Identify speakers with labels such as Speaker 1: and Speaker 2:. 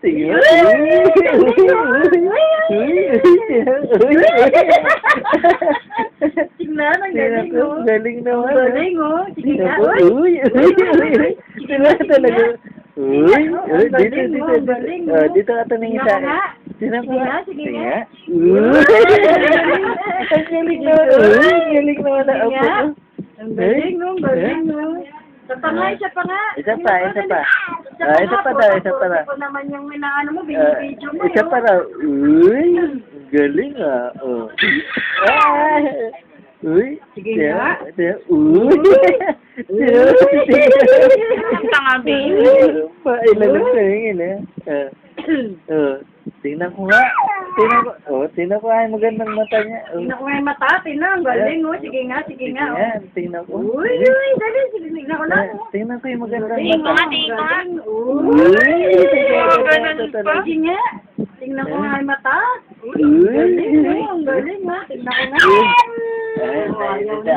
Speaker 1: Tingnan.
Speaker 2: Tingnan, ang galing, oh.
Speaker 1: Galing naman.
Speaker 2: Galing, oh. Sige nga,
Speaker 1: Uy, sila talaga. Uy, dito.
Speaker 2: galing,
Speaker 1: Oh,
Speaker 2: oh.
Speaker 1: dito ka tumingin sa akin. Tingnan ko
Speaker 2: Sige
Speaker 1: nga.
Speaker 2: nga, sige nga.
Speaker 1: Uy, ang galing naman. Uy, galing naman na
Speaker 2: Sige
Speaker 1: apo
Speaker 2: nga.
Speaker 1: ko.
Speaker 2: Ang galing, oh. Galing, oh. Isa pa nga, isa pa nga.
Speaker 1: Isa pa. Isa pa
Speaker 2: nga,
Speaker 1: daw, isa pa daw.
Speaker 2: Ito naman yung inaano mo, binibidyo mo,
Speaker 1: Isa pa daw. Uy, galing ah. Oh. Uy.
Speaker 2: Sige nga.
Speaker 1: Uy.
Speaker 2: Tanga, baby.
Speaker 1: Pailalag sa hingin eh. Tingnan ko nga. Tingnan ko ay magandang mata niya.
Speaker 2: Tingnan ko nga yung mata, tingnan. Ang galing, oh. Sige nga, sige nga. Oh.
Speaker 1: Tingnan ko.
Speaker 2: Uy, dali. Tingnan ko lang, oh.
Speaker 1: Tingnan ko yung magandang
Speaker 2: Tingnan
Speaker 1: mata.
Speaker 2: ko nga.
Speaker 1: Uy.
Speaker 2: Ganun pa. Sige nga. Tingnan ko nga yung mata.
Speaker 1: Uy.
Speaker 2: Galing, oh. Ang galing, ha. Tingnan ko nga.
Speaker 1: Ayaw na.